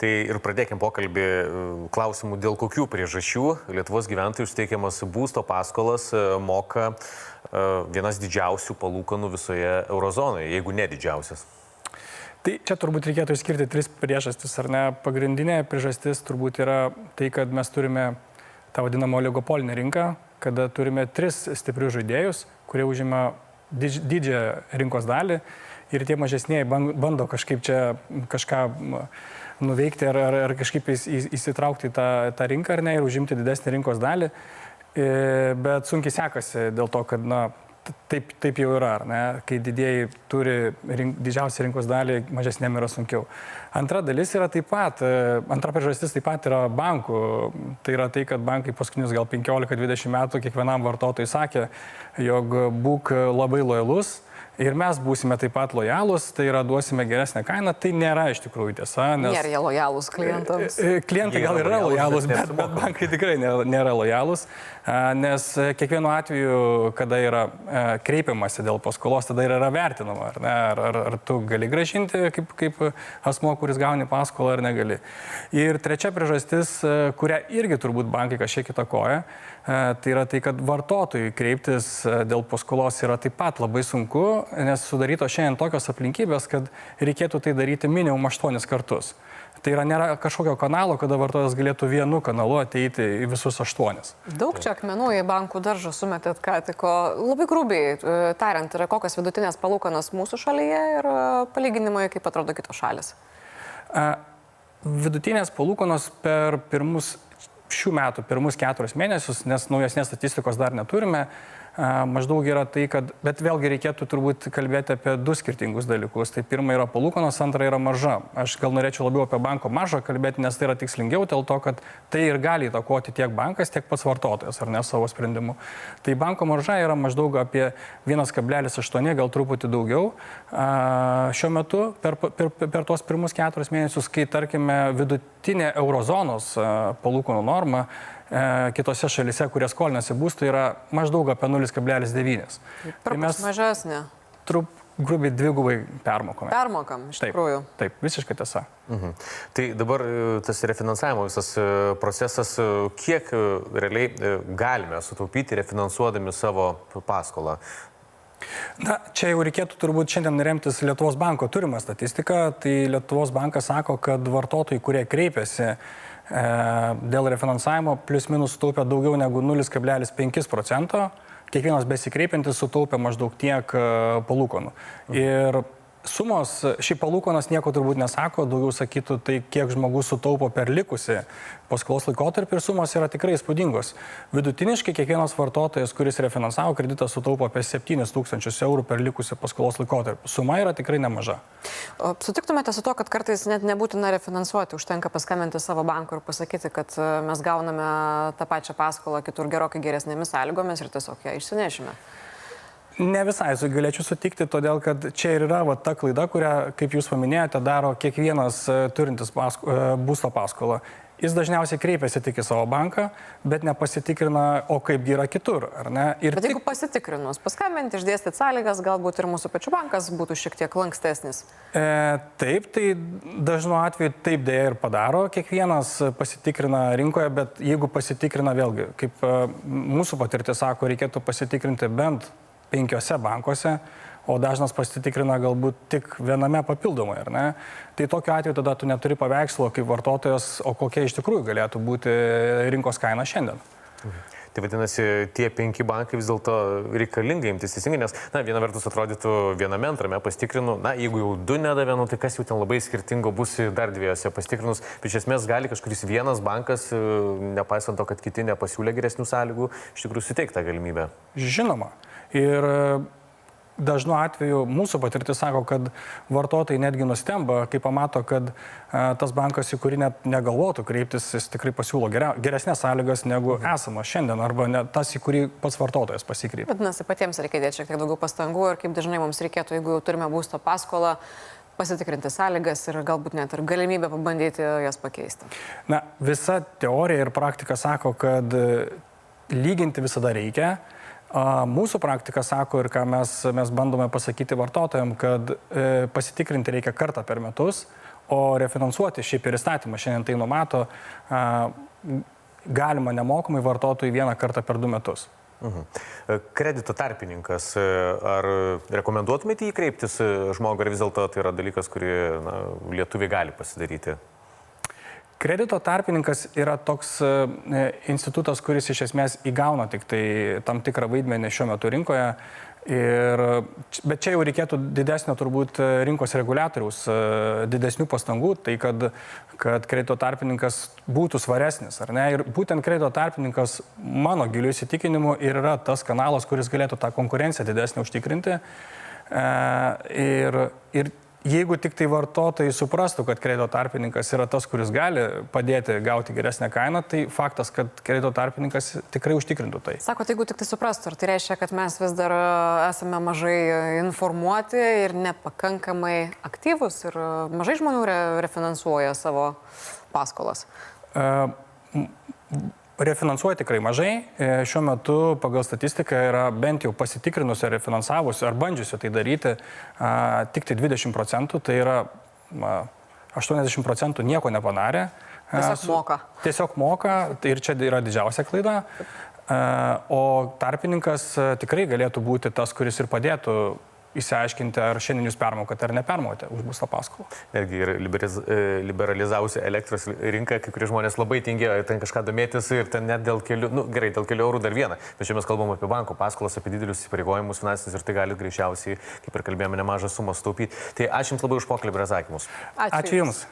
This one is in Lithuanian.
Tai ir pradėkim pokalbį klausimų, dėl kokių priežasčių Lietuvos gyventojų suteikiamas būsto paskolas moka vienas didžiausių palūkanų visoje eurozonoje, jeigu ne didžiausias. Tai čia turbūt reikėtų išskirti 3 priežastis, ar ne? Pagrindinė priežastis turbūt yra tai, kad mes turime tą vadinamą oligopolinę rinką, kada turime 3 stiprius žaidėjus, kurie užima didžiąją rinkos dalį ir tie mažesnieji bando kažkaip čia kažką nuveikti ar kažkaip įsitraukti į tą rinką ar ne ir užimti didesnį rinkos dalį, bet sunkiai sekasi dėl to, kad taip jau yra, ar ne? Kai didieji turi didžiausią rinkos dalį, mažesnėm yra sunkiau. Antra dalis yra taip pat, antra priežastis taip pat yra bankų. Tai yra tai, kad bankai paskutinius gal 15-20 metų kiekvienam vartotojui sakė, jog būk labai lojalus. Ir mes būsime taip pat lojalūs, tai yra duosime geresnę kainą, tai nėra iš tikrųjų tiesa. Nėra jie lojalūs klientams. Klientai gal yra lojalūs, bet bankai tikrai nėra lojalūs, nes kiekvienu atveju, kada yra kreipiamasi dėl paskolos, tada yra vertinama, ar tu gali grąžinti kaip asmuo, kuris gauni paskolą, ar negali. Ir trečia priežastis, kurią irgi turbūt bankai kažkiek įtakoja, tai yra tai, kad vartotojui kreiptis dėl paskolos yra taip pat labai sunku, nes sudaryto šiandien tokios aplinkybės, kad reikėtų tai daryti minimum 8 kartus. Tai yra nėra kažkokio kanalo, kada vartotojas galėtų vienu kanalu ateiti į visus 8. Daug čia akmenų į bankų daržą sumetėt, ką tik. Labai grubiai tariant, yra kokios vidutinės palūkanos mūsų šalyje ir palyginimai, kaip atrodo kitos šalis. Vidutinės palūkanos per šių metų pirmus 4 mėnesius, nes naujesnės statistikos dar neturime, maždaug yra tai, kad, bet vėlgi reikėtų turbūt kalbėti apie 2 skirtingus dalykus. Tai pirma yra palūkanos, antra yra marža. Aš gal norėčiau labiau apie banko maržą kalbėti, nes tai yra tikslingiau, dėl to, kad tai ir gali įtakoti tiek bankas, tiek pats vartotojas, ar ne, savo sprendimu. Tai banko marža yra maždaug apie 1,8, gal truputį daugiau. Šiuo metu per tuos pirmus 4 mėnesius, kai tarkime vidutinė eurozonos palūkanų norma kitose šalise, kurie skolinasi būstų, yra maždaug apie 0,9. Tai mes mažesnė. Grubiai 2 permokame. Permokam, iš tikrųjų. Taip, visiškai tiesa. Tai dabar tas refinansavimo visas procesas, kiek realiai galime sutaupyti refinansuodami savo paskolą? Na, čia jau reikėtų turbūt šiandien remtis Lietuvos banko turimą statistiką. Tai Lietuvos bankas sako, kad vartotojai, kurie kreipiasi dėl refinansavimo, plius minus sutaupė daugiau negu 0,5%. Kiekvienas besikreipiantis sutaupė maždaug tiek palūkanų. Ir sumos, ši palūkanas nieko turbūt nesako, daugiau sakytų tai, kiek žmogus sutaupo per likusį paskolos laikotarpį ir sumos yra tikrai įspūdingos. Vidutiniškai kiekvienas vartotojas, kuris refinansavo kreditą, sutaupo apie 7 000 eurų per likusį paskolos laikotarpį. Suma yra tikrai nemaža. Sutiktumėte su to, kad kartais net nebūtina refinansuoti, užtenka paskambinti savo bankui ir pasakyti, kad mes gauname tą pačią paskolą kitur gerokai geresnėmis sąlygomis ir tiesiog ją išsinešime? Ne visai galėčiau sutikti, todėl kad čia ir yra ta klaida, kurią, kaip jūs paminėjote, daro kiekvienas turintis būsto paskolą. Jis dažniausiai kreipiasi tik į savo banką, bet nepasitikrina, o kaipgi yra kitur, ar ne? Bet jeigu pasitikrinus, paskambinti, išdėstyti sąlygas, galbūt ir mūsų pačių bankas būtų šiek tiek lankstesnis. Taip, tai dažnu atveju taip dėja ir padaro. Kiekvienas pasitikrina rinkoje, bet jeigu pasitikrina vėlgi, kaip mūsų patirtis sako, reikėtų pasitikrinti bent 5 bankuose, o dažnas pasitikrina galbūt tik viename papildomai, ar ne? Tai tokiu atveju tada tu neturi paveikslo kaip vartotojas, o kokia iš tikrųjų galėtų būti rinkos kaina šiandien. Tai vadinasi, tie 5 bankai vis dėlto reikalingai imtis teisingai, nes, viena vertus atrodytų viename, antrame pasitikrinu, jeigu jau 2 nedavė, tai kas jau ten labai skirtingo bus dar 2 pasitikrinus, bet iš esmės gali kažkuris vienas bankas, nepaisant to, kad kiti nepasiūlė geresnių sąlygų, iš tikrųjų suteikti tą galimybę. Žinoma. Ir dažnu atveju mūsų patirtis sako, kad vartotojai netgi nustemba, kai pamato, kad tas bankas, į kurį net negalvotų kreiptis, jis tikrai pasiūlo geresnės sąlygas negu esama šiandien, arba tas, į kurį pats vartotojas pasikreipia. Vadinasi, patiems reikia dėti šiek tiek daugiau pastangų ir kaip dažnai mums reikėtų, jeigu jau turime būsto paskolą, pasitikrinti sąlygas ir galbūt net ir galimybę pabandyti jas pakeisti. Na, visa teorija ir praktika sako, kad lyginti visada reikia. Mūsų praktika sako ir ką mes bandome pasakyti vartotojams, kad pasitikrinti reikia kartą per metus, O refinansuoti šiaip ir įstatymą šiandien tai numato, galima nemokamai vartotojui vieną kartą per 2 metus. Kredito tarpininkas, ar rekomenduotumėte jį kreiptis žmogui, ar vis dėlto tai yra dalykas, kurį lietuviai gali pasidaryti? Kredito tarpininkas yra toks institutas, kuris iš esmės įgauna tik tai tam tikrą vaidmenį šiuo metu rinkoje. Bet čia jau reikėtų didesnio turbūt rinkos reguliatoriaus, didesnių pastangų, tai kad kredito tarpininkas būtų svaresnis, ar ne? Ir būtent kredito tarpininkas, mano giliu įsitikinimu, ir yra tas kanalas, kuris galėtų tą konkurenciją didesnį užtikrinti. Ir jeigu tik tai vartotojai suprastų, kad kredito tarpininkas yra tas, kuris gali padėti gauti geresnę kainą, tai faktas, kad kredito tarpininkas tikrai užtikrintų tai. Sako, tai jeigu tik tai suprastų, ar tai reiškia, kad mes vis dar esame mažai informuoti ir nepakankamai aktyvus ir mažai žmonių refinansuoja savo paskolas? Refinansuoja tikrai mažai. Šiuo metu pagal statistiką yra bent jau pasitikrinusi, refinansavusi ar bandžiusi tai daryti tik tai 20%, tai yra 80% nieko nepadarė. Tiesiog moka. Tiesiog moka ir čia yra didžiausia klaida. O tarpininkas tikrai galėtų būti tas, kuris ir padėtų įsiaiškinti, ar šiandien jūs permokate ar nepermokate už būsto paskolą. Netgi ir liberalizavusi elektros rinką, kai kurie žmonės labai tingėjo ten kažką domėtis ir ten net dėl kelių, gerai, dėl kelių eurų dar vieną. Bet čia mes kalbam apie banko paskolas, apie didelius įsipareigojimus finansinius ir tai gali greičiausiai, kaip ir kalbėjome, nemažą sumą sutaupyti. Tai ačiū Jums labai už pokalbį ir atsakymus. Ačiū Jums.